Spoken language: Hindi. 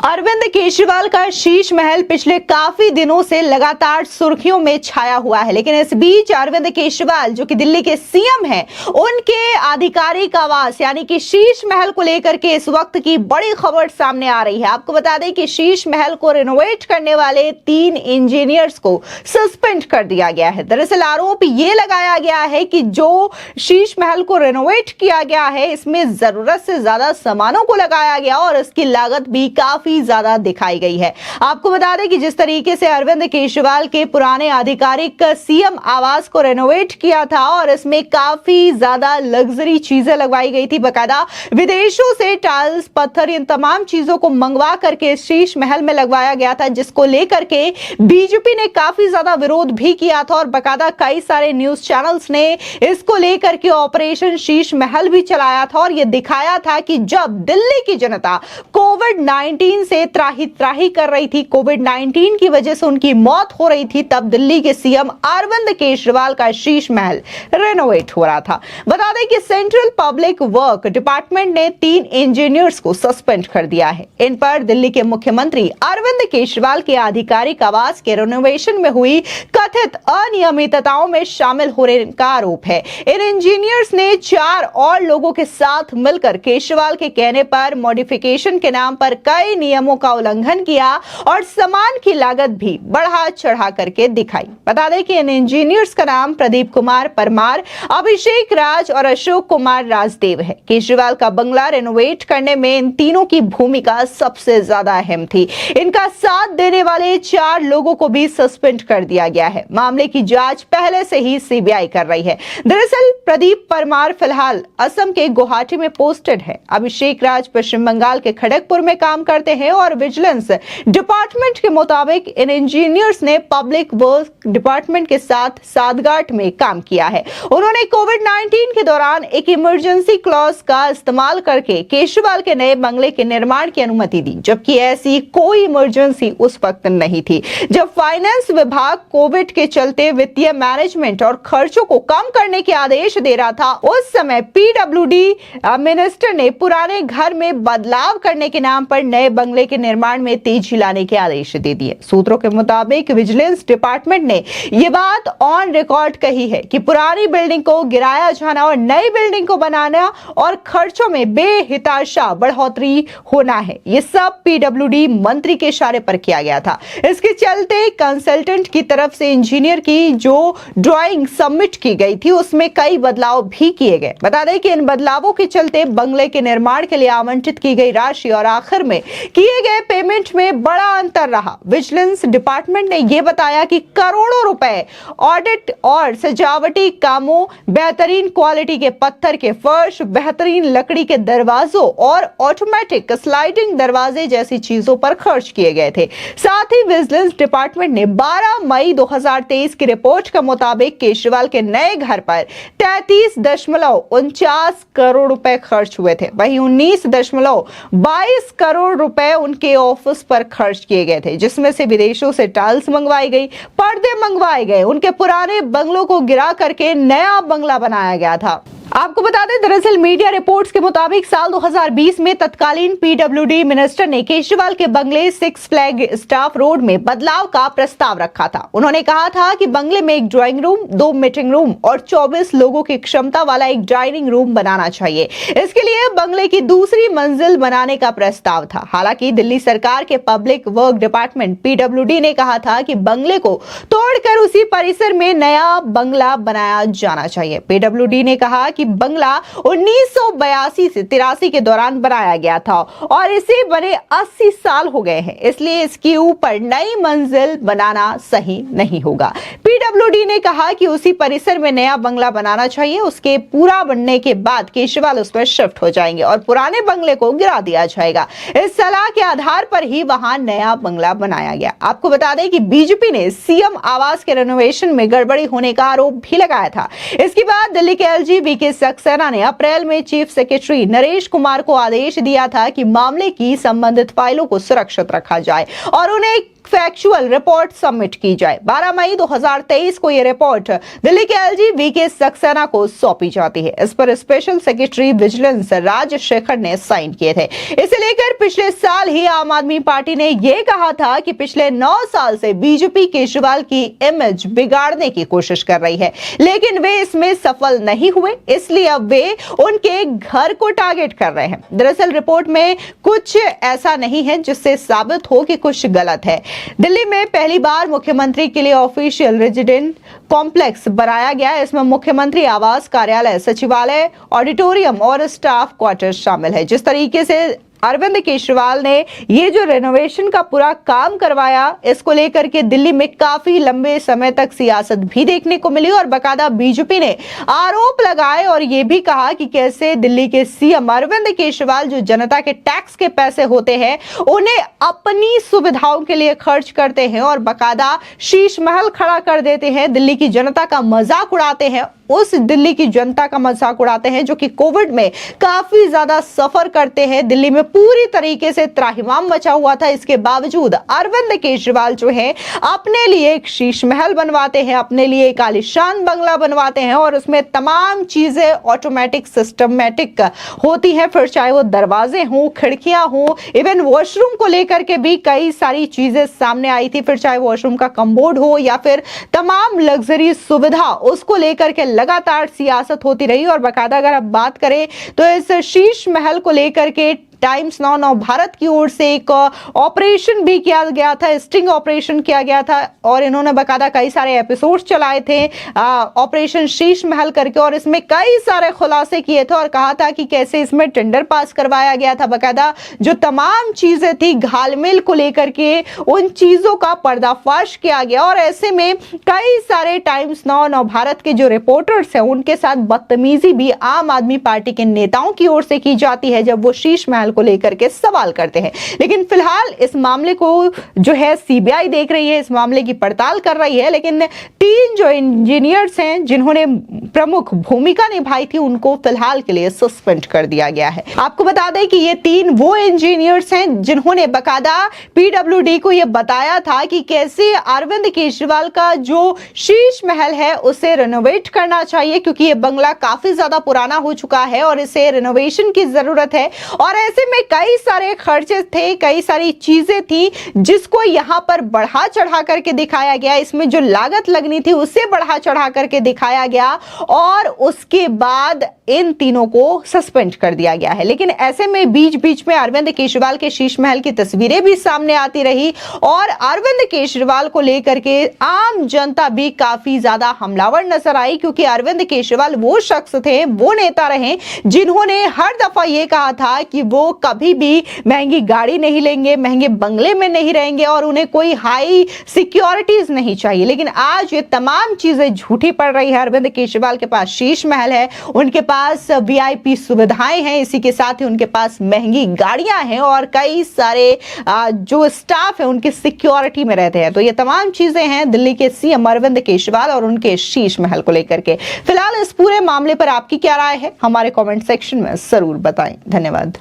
अरविंद केजरीवाल का शीश महल पिछले काफी दिनों से लगातार सुर्खियों में छाया हुआ है, लेकिन इस बीच अरविंद केजरीवाल जो कि दिल्ली के सीएम हैं, उनके आधिकारिक आवास यानी कि शीश महल को लेकर के इस वक्त की बड़ी खबर सामने आ रही है। आपको बता दें कि शीश महल को रिनोवेट करने वाले 3 इंजीनियर्स को सस्पेंड कर दिया गया है। दरअसल आरोप ये लगाया गया है कि जो शीश महल को रिनोवेट किया गया है, इसमें जरूरत से ज्यादा सामानों को लगाया गया और इसकी लागत भी काफी ज्यादा दिखाई गई है। आपको बता दें कि जिस तरीके से अरविंद केजरीवाल के पुराने आधिकारिक सीएम आवास को रेनोवेट किया था और इसमें काफी ज्यादा लग्जरी चीजें लगवाई गई थी, बकायदा विदेशों से टाइल्स, पत्थर, इन तमाम चीजों को मंगवा करके शीश महल में लगवाया गया था, जिसको लेकर के बीजेपी ने काफी ज्यादा विरोध भी किया था और बकायदा कई सारे न्यूज चैनल्स ने इसको लेकर के ऑपरेशन शीश महल भी चलाया था और यह दिखाया था कि जब दिल्ली की जनता कोविड-19 से त्राही त्राही कर रही थी, कोविड-19 की वजह से उनकी मौत हो रही थी, तब दिल्ली के सीएम अरविंद केजरीवाल का शीश महल रेनोवेट हो रहा था। बता दें कि सेंट्रल पब्लिक वर्क डिपार्टमेंट ने 3 इंजीनियर्स को सस्पेंड कर दिया है। इन पर दिल्ली के मुख्यमंत्री अरविंद केजरीवाल के आधिकारिक आवास के रेनोवेशन में हुई कथित अनियमितताओं में शामिल होने का आरोप है। इन इंजीनियर्स ने 4 और लोगों के साथ मिलकर केजरीवाल के कहने पर मॉडिफिकेशन के नाम पर कई नियमों का उल्लंघन किया और सामान की लागत भी बढ़ा चढ़ा करके दिखाई। बता दें कि इन इंजीनियर्स का नाम प्रदीप कुमार परमार, अभिषेक राज और अशोक कुमार राजदेव है। केजरीवाल का बंगला रेनोवेट करने में इन तीनों की भूमिका सबसे ज्यादा अहम थी। इनका साथ देने वाले 4 लोगों को भी सस्पेंड कर दिया गया है। मामले की जांच पहले से ही सीबीआई कर रही है। दरअसल प्रदीप परमार फिलहाल असम के गुवाहाटी में पोस्टेड है। अभिषेक राज पश्चिम बंगाल के खड़गपुर में काम करते हैं और विजिलेंस डिपार्टमेंट के मुताबिक इन इंजीनियर्स ने पब्लिक वर्क डिपार्टमेंट के साथ साठगांठ में काम किया है। उन्होंने कोविड-19 के दौरान एक इमरजेंसी क्लॉज का इस्तेमाल करके केजरीवाल के नए बंगले के निर्माण की अनुमति दी, जबकि ऐसी कोई इमरजेंसी उस वक्त नहीं थी। जब फाइनेंस विभाग कोविड के चलते वित्तीय मैनेजमेंट और खर्चों को कम करने के आदेश दे रहा था, उस समय पीडब्ल्यूडी मिनिस्टर ने पुराने घर में बदलाव करने के नाम पर नए बंगले के निर्माण में तेजी लाने के आदेश दे दिए। सूत्रों के मुताबिक विजिलेंस डिपार्टमेंट ने यह बात ऑन रिकॉर्ड कही है कि पुरानी बिल्डिंग को गिराया जाना और नई बिल्डिंग को बनाना और खर्चों में बेहिताशा बढ़ोतरी होना है। यह सब पीडब्ल्यूडी मंत्री के इशारे पर किया गया था। इसके चलते कंसल्टेंट की तरफ से इंजीनियर की जो ड्राइंग सबमिट की गई थी, उसमें कई बदलाव भी किए गए। बता दें कि इन बदलावों के चलते बंगले के निर्माण के लिए आवंटित की गई राशि और आखिर में किए गए पेमेंट में बड़ा अंतर रहा। विजिलेंस डिपार्टमेंट ने यह बताया कि करोड़ों रुपए ऑडिट और सजावटी कामों, बेहतरीन क्वालिटी के पत्थर के फर्श, बेहतरीन लकड़ी के दरवाजों और ऑटोमेटिक स्लाइडिंग दरवाजे जैसी चीजों पर खर्च किए गए थे। साथ ही विजिलेंस डिपार्टमेंट ने 12 मई 2023 की रिपोर्ट के मुताबिक केजरीवाल के नए घर पर 33.49 करोड़ रुपए खर्च हुए थे। वहीं 19.22 करोड़ रुपए उनके ऑफिस पर खर्च किए गए थे, जिसमें से विदेशों से टाइल्स मंगवाई गई, पर्दे मंगवाए गए, उनके पुराने बंगलों को गिरा करके नया बंगला बनाया गया था। आपको बता दें, दरअसल मीडिया रिपोर्ट्स के मुताबिक साल 2020 में तत्कालीन पीडब्ल्यूडी मिनिस्टर ने केजरीवाल के बंगले 6 फ्लैग स्टाफ रोड में बदलाव का प्रस्ताव रखा था। उन्होंने कहा था कि बंगले में एक ड्राइंग रूम, 2 मीटिंग रूम और 24 लोगों की क्षमता वाला एक डाइनिंग रूम बनाना चाहिए। इसके लिए बंगले की दूसरी मंजिल बनाने का प्रस्ताव था। हालांकि दिल्ली सरकार के पब्लिक वर्क डिपार्टमेंट पीडब्ल्यूडी ने कहा था कि बंगले को तोड़कर उसी परिसर में नया बंगला बनाया जाना चाहिए। पीडब्ल्यूडी ने कहा कि बंगला 1982 से 83 के दौरान बनाया गया था और इसे बने 80 साल हो गए हैं, इसलिए इसके ऊपर नई मंजिल बनाना सही नहीं होगा। पीडब्ल्यूडी ने कहा कि उसी परिसर में नया बंगला बनाना चाहिए। उसके पूरा बनने के बाद केजरीवाल उस पर शिफ्ट हो जाएंगे और पुराने बंगले को गिरा दिया जाएगा। इस सलाह के आधार पर ही वहां नया बंगला बनाया गया। आपको बता दें कि बीजेपी ने सीएम आवास के रेनोवेशन में गड़बड़ी होने का आरोप भी लगाया था। इसके बाद दिल्ली के एलजी वीके सक्सेना ने अप्रैल में चीफ सेक्रेटरी नरेश कुमार को आदेश दिया था कि मामले की संबंधित फाइलों को सुरक्षित रखा जाए और उन्हें फैक्चुअल रिपोर्ट सबमिट की जाए। 12 मई 2023 को यह रिपोर्ट दिल्ली के एलजी वीके सक्सेना को सौंपी जाती है। इस पर स्पेशल सेक्रेटरी विजिलेंस राजशेखर ने साइन किए थे। इसे लेकर पिछले साल ही आम आदमी पार्टी ने यह कहा था कि पिछले 9 साल से बीजेपी केजरीवाल की इमेज बिगाड़ने की कोशिश कर रही है, लेकिन वे इसमें सफल नहीं हुए, इसलिए अब वे उनके घर को टारगेट कर रहे हैं। दरअसल रिपोर्ट में कुछ ऐसा नहीं है जिससे साबित हो कि कुछ गलत है। दिल्ली में पहली बार मुख्यमंत्री के लिए ऑफिशियल रेजिडेंट कॉम्प्लेक्स बनाया गया। इसमें मुख्यमंत्री आवास, कार्यालय, सचिवालय, ऑडिटोरियम और स्टाफ क्वार्टर शामिल है। जिस तरीके से अरविंद केजरीवाल ने ये जो रेनोवेशन का पूरा काम करवाया, इसको लेकर के दिल्ली में काफी लंबे समय तक सियासत भी देखने को मिली और बकायदा बीजेपी ने आरोप लगाए और ये भी कहा कि कैसे दिल्ली के सीएम अरविंद केजरीवाल जो जनता के टैक्स के पैसे होते हैं उन्हें अपनी सुविधाओं के लिए खर्च करते हैं और बकायदा शीश महल खड़ा कर देते हैं, दिल्ली की जनता का मजाक उड़ाते हैं। उस दिल्ली की जनता का मजाक उड़ाते हैं जो कि कोविड में काफी ज्यादा सफर करते हैं। दिल्ली में पूरी तरीके से त्राहिमाम मचा हुआ था, इसके बावजूद अरविंद केजरीवाल जो है अपने लिए एक शीश महल बनवाते हैं, अपने लिए एक आलीशान बंगला बनवाते हैं और उसमें तमाम चीजें ऑटोमेटिक सिस्टमैटिक होती हैं, फिर चाहे वो दरवाजे हों, खिड़कियां हों, इवन वॉशरूम को लेकर के भी कई सारी चीजें सामने आई थी, फिर चाहे वॉशरूम का कमोड हो या फिर तमाम लग्जरी सुविधा, उसको लेकर के लगातार सियासत होती रही। और बाकायदा अगर आप बात करें तो इस शीश महल को लेकर के टाइम्स नाउ भारत की ओर से एक ऑपरेशन भी किया गया था, स्टिंग ऑपरेशन किया गया था और इन्होंने बकायदा कई सारे एपिसोड्स चलाए थे ऑपरेशन शीश महल करके और इसमें कई सारे खुलासे किए थे और कहा था कि कैसे इसमें टेंडर पास करवाया गया था। बकायदा जो तमाम चीजें थी घालमेल को लेकर के उन चीजों का पर्दाफाश किया गया और ऐसे में कई सारे टाइम्स नाउ भारत के जो रिपोर्टर्स हैं उनके साथ बदतमीजी भी आम आदमी पार्टी के नेताओं की ओर से की जाती है जब वो शीश महल को लेकर के सवाल करते हैं। लेकिन फिलहाल इस मामले को जो है सीबीआई देख रही है, इस मामले की पड़ताल कर रही है, लेकिन 3 जो इंजीनियर्स हैं जिन्होंने प्रमुख भूमिका निभाई थी उनको फिलहाल के लिए सस्पेंड कर दिया गया है। आपको बता दें कि ये 3 वो इंजीनियर्स हैं जिन्होंने बकायदा पीडब्ल्यूडी को यह बताया था कि कैसे अरविंद केजरीवाल का जो शीश महल है उसे रेनोवेट करना चाहिए क्योंकि ये बंगला काफी ज्यादा पुराना हो चुका है और इसे रेनोवेशन की जरूरत है और ऐसे में कई सारे खर्चे थे, कई सारी चीजें थी जिसको यहां पर बढ़ा चढ़ा करके दिखाया गया। इसमें जो लागत लगनी थी उसे बढ़ा चढ़ा करके दिखाया गया और उसके बाद इन तीनों को सस्पेंड कर दिया गया है। लेकिन ऐसे में बीच बीच में अरविंद केजरीवाल के शीश महल की तस्वीरें भी सामने आती रही और अरविंद केजरीवाल को लेकर के आम जनता भी काफी ज्यादा हमलावर नजर आई क्योंकि अरविंद केजरीवाल वो शख्स थे, वो नेता रहे जिन्होंने हर दफा ये कहा था कि वो कभी भी महंगी गाड़ी नहीं लेंगे, महंगे बंगले में नहीं रहेंगे और उन्हें कोई हाई सिक्योरिटीज नहीं चाहिए। लेकिन आज ये तमाम चीजें झूठी पड़ रही है। अरविंद केजरीवाल के पास शीश महल है, उनके पास वीआईपी सुविधाएं हैं, इसी के साथ ही उनके पास महंगी गाड़ियां हैं और कई सारे जो स्टाफ है उनकी सिक्योरिटी में रहते हैं। तो ये तमाम चीजें हैं दिल्ली के सीएम अरविंद केजरीवाल और उनके शीश महल को लेकर के। फिलहाल इस पूरे मामले पर आपकी क्या राय है हमारे कमेंट सेक्शन में जरूर बताएं। धन्यवाद।